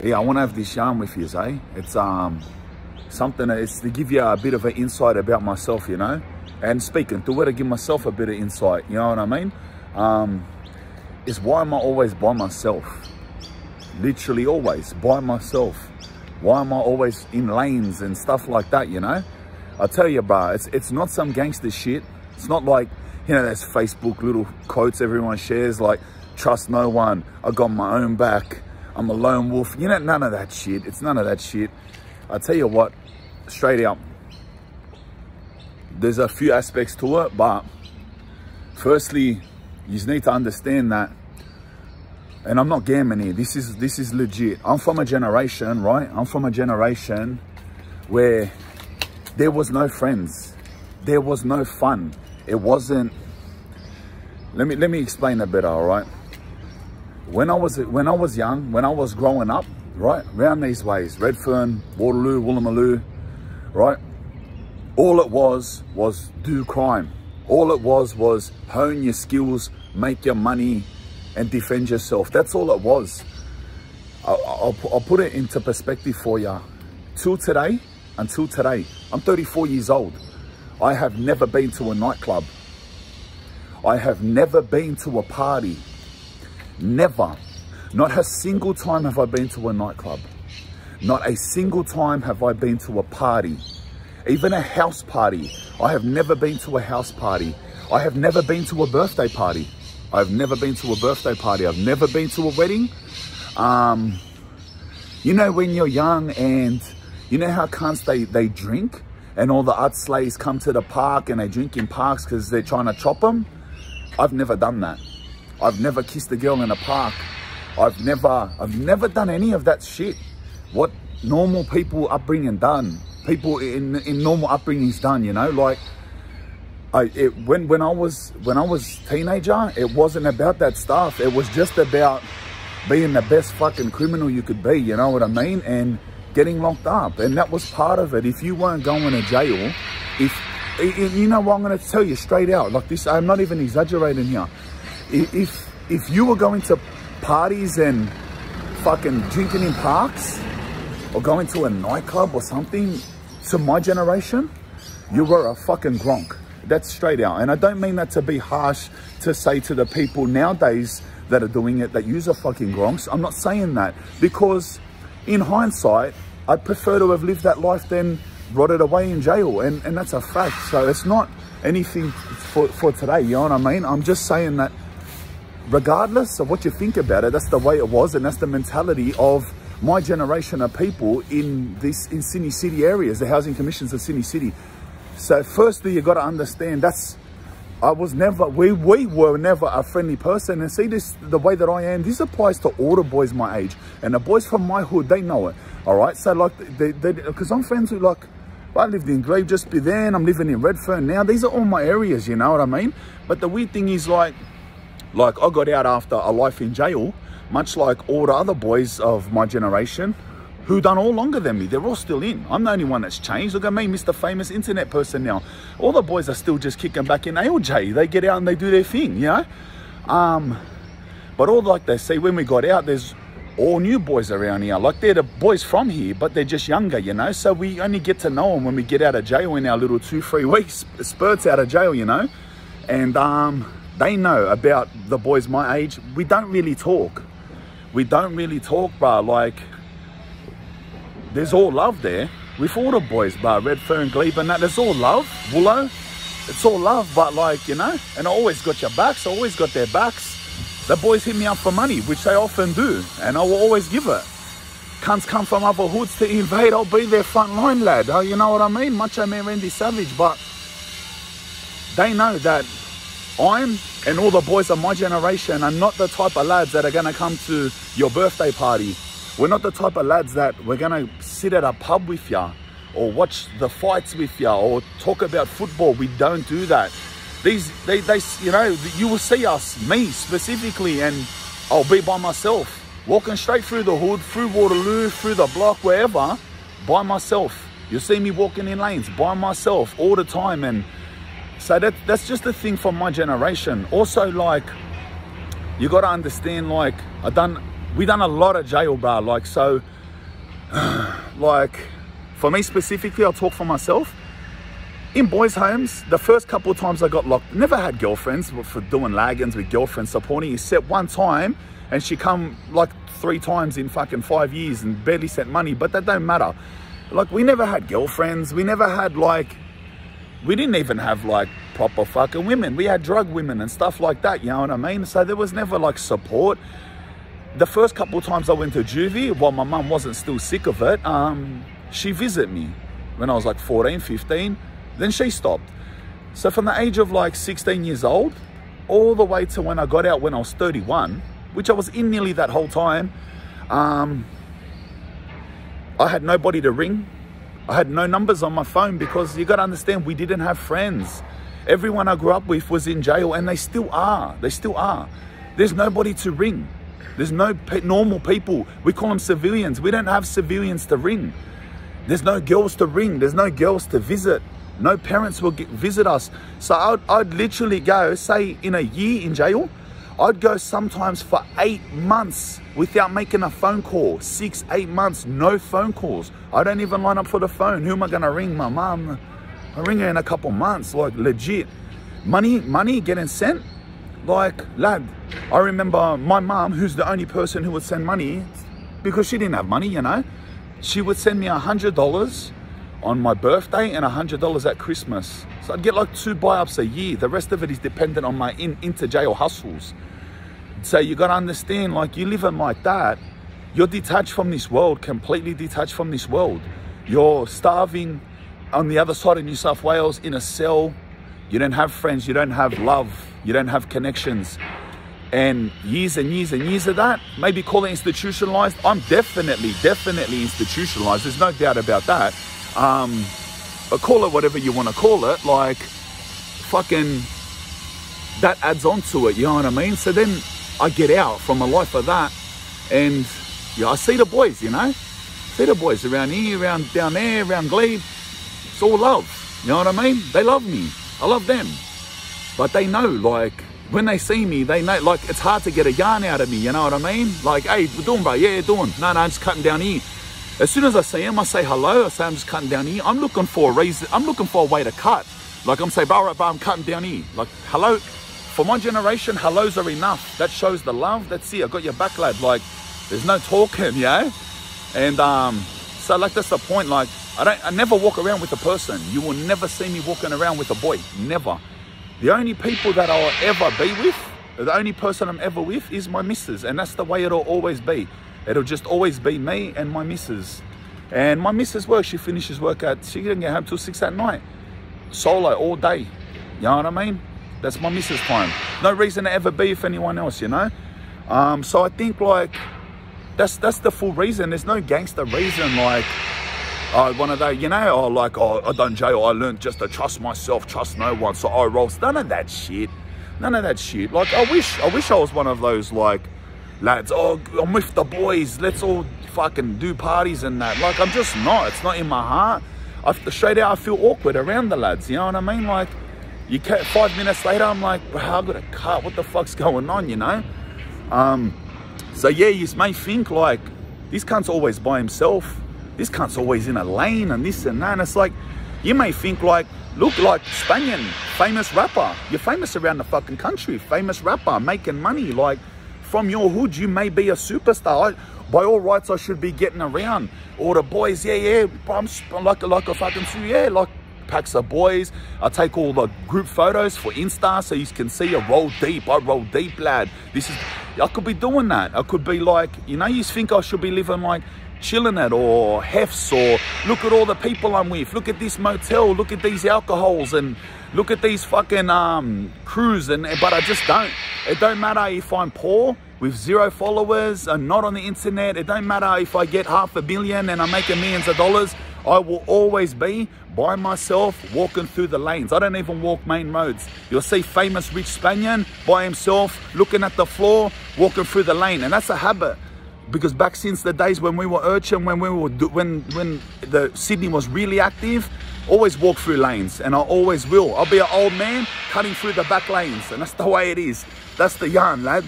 Yeah, I want to have this yarn with you, eh? It's something, it's to give you a bit of an insight about myself, you know, and speaking to it, to give myself a bit of insight, you know what I mean? Is why am I always by myself? Literally always by myself. Why am I always in lanes and stuff like that, you know? I tell you, bro, it's not some gangster shit. It's not like, you know, there's Facebook little quotes everyone shares like, trust no one, I got my own back, I'm a lone wolf. You know, none of that shit. It's none of that shit. I tell you what, straight out, there's a few aspects to it, but firstly, you just need to understand that, and I'm not gambling here, this is legit. I'm from a generation, right? I'm from a generation where there was no friends, there was no fun. It wasn't, let me explain a bit, all right? When I was young, when I was growing up, right, around these ways, Redfern, Waterloo, Woolloomooloo, right, all it was do crime. All it was hone your skills, make your money, and defend yourself. That's all it was. I'll put it into perspective for you. Until today, I'm 34 years old. I have never been to a nightclub. I have never been to a party. Never. Not a single time have I been to a nightclub. Not a single time have I been to a party. Even a house party. I have never been to a house party. I have never been to a birthday party. I've never been to a birthday party. I've never been to a wedding. You know, when you're young and you know how cunts they drink and all the utslays come to the park and they drink in parks because they're trying to chop them? I've never done that. I've never kissed a girl in a park. I've never done any of that shit. What normal people upbringing done, people in normal upbringings done, you know, like when I was teenager, it wasn't about that stuff. It was just about being the best fucking criminal you could be, you know what I mean? And getting locked up, and that was part of it. If you weren't going to jail, you know what, I'm going to tell you straight out, like this, I'm not even exaggerating here. If you were going to parties and fucking drinking in parks or going to a nightclub or something, to my generation, you were a fucking gronk. That's straight out. And I don't mean that to be harsh to say to the people nowadays that are doing it that use a fucking gronks. I'm not saying that, because in hindsight, I'd prefer to have lived that life than rotted away in jail, and that's a fact. So it's not anything for today, you know what I mean? I'm just saying that regardless of what you think about it, that's the way it was, and that's the mentality of my generation of people in Sydney City areas, the housing commissions of Sydney City. So firstly, you got to understand we were never a friendly person. And see this, the way that I am, this applies to all the boys my age, and the boys from my hood, they know it. All right, so like, because I'm friends with, like, I lived in Glebe just then, I'm living in Redfern now. These are all my areas, you know what I mean? But the weird thing is, like I got out after a life in jail, much like all the other boys of my generation who done all longer than me. They're all still in. I'm the only one that's changed. Look at me, Mr. Famous Internet person now. All the boys are still just kicking back in ALJ. They get out and they do their thing, you know? But all, like they say, when we got out, there's all new boys around here. Like, they're the boys from here, but they're just younger, you know? So we only get to know them when we get out of jail in our little 2-3 weeks spurts out of jail, you know? And they know about the boys my age. We don't really talk. We don't really talk, bro. Like, there's all love there with all the boys, bro. Redfern, Glebe and that, there's all love. Woolo, it's all love, but like, you know, and I always got your backs, I always got their backs. The boys hit me up for money, which they often do, and I will always give it. Cunts come from other hoods to invade, I'll be their front line, lad. You know what I mean? Macho Man Randy Savage, but they know that I'm, and all the boys of my generation, are not the type of lads that are going to come to your birthday party. We're not the type of lads that we're going to sit at a pub with you or watch the fights with you or talk about football. We don't do that. They you know, you will see us, me specifically, and I'll be by myself, walking straight through the hood, through Waterloo, through the block, wherever, by myself. You'll see me walking in lanes by myself all the time. And so that's just the thing from my generation. Also, like, you got to understand, like, I done we done a lot of jail, bro. Like, so, like, for me specifically, I'll talk for myself. In boys' homes, the first couple of times I got locked, never had girlfriends for doing lagins with girlfriends supporting, except one time, and she come like 3 times in fucking 5 years and barely sent money, but that don't matter. Like, we never had girlfriends. We never had, like, we didn't even have, like, proper fucking women. We had drug women and stuff like that, you know what I mean? So there was never, like, support. The first couple of times I went to juvie, while my mum wasn't still sick of it, she visited me when I was like 14, 15. Then she stopped. So from the age of like 16 years old, all the way to when I got out when I was 31, which I was in nearly that whole time, I had nobody to ring. I had no numbers on my phone, because you got to understand, we didn't have friends. Everyone I grew up with was in jail, and they still are. They still are. There's nobody to ring. There's no normal people. We call them civilians. We don't have civilians to ring. There's no girls to ring. There's no girls to visit. No parents will visit us. So I'd literally go, say in a year in jail, I'd go sometimes for 8 months without making a phone call. 6, 8 months, no phone calls. I don't even line up for the phone. Who am I gonna ring? My mom. I ring her in a couple months, like legit. Money getting sent. Like, lad, I remember my mom, who's the only person who would send money, because she didn't have money, you know. She would send me $100 on my birthday and $100 at Christmas. So I'd get like 2 buy-ups a year. The rest of it is dependent on my inter-jail hustles. So you got to understand, like, you living like that, you're detached from this world, completely detached from this world. You're starving on the other side of New South Wales in a cell. You don't have friends, you don't have love, you don't have connections. And years and years and years of that, maybe call it institutionalized. I'm definitely institutionalized. There's no doubt about that. But call it whatever you want to call it. Like, fucking, that adds on to it, you know what I mean? So then I get out from a life of that, and yeah, I see the boys, you know? See the boys around here, around down there, around Glebe. It's all love, you know what I mean? They love me. I love them. But they know, like, when they see me, they know, like, it's hard to get a yarn out of me, you know what I mean? Like, hey, we're doing, bro? Yeah, doing. No, I'm just cutting down here. As soon as I see him, I say hello. I say, I'm just cutting down here. I'm looking for a reason. I'm looking for a way to cut. Like, I'm saying, bro, I'm cutting down here. Like, hello. For my generation, hellos are enough. That shows the love. That's it. I got your back, lad. Like, there's no talking, yeah? And so, like, that's the point. Like, I never walk around with a person. You will never see me walking around with a boy. Never. The only people that I'll ever be with, the only person I'm ever with is my missus. And that's the way it'll always be. It'll just always be me and my missus. And my missus works, she finishes work she didn't get home till 6 at night. Solo all day. You know what I mean? That's my missus time. No reason to ever be with anyone else, you know? So I think, that's the full reason. There's no gangster reason, like, one of those, you know, I done jail, I learned just to trust myself, trust no one, so I roll. None of that shit. None of that shit. Like, I wish I was one of those, like, lads, oh, I'm with the boys, let's all fucking do parties and that. Like, I'm just not. It's not in my heart. Straight out, I feel awkward around the lads, you know what I mean? Like, 5 minutes later, I'm like, bro, I got a cut, what the fuck's going on, you know? So yeah, you may think, like, this cunt's always by himself. This cunt's always in a lane and this and that. And it's like, you may think, like, look, like Spanian, famous rapper. You're famous around the fucking country. Famous rapper, making money. Like, from your hood, you may be a superstar. By all rights, I should be getting around. Or the boys, yeah, I'm like a fucking, yeah, like packs of boys. I take all the group photos for Insta so you can see I roll deep. I roll deep, lad. I could be doing that. I could be like, you know, you think I should be living like chilling it, or hefts, or look at all the people I'm with, look at this motel, look at these alcohols, and look at these fucking crews, but I just don't. It don't matter if I'm poor with 0 followers and not on the internet. It don't matter if I get $500 million and I'm making millions of dollars. I will always be by myself, walking through the lanes. I don't even walk main roads. You'll see famous rich Spanian by himself, looking at the floor, walking through the lane. And that's a habit. Because back since the days when we were urchin, when the Sydney was really active, always walk through lanes, and I always will. I'll be an old man cutting through the back lanes, and that's the way it is. That's the yarn, lad.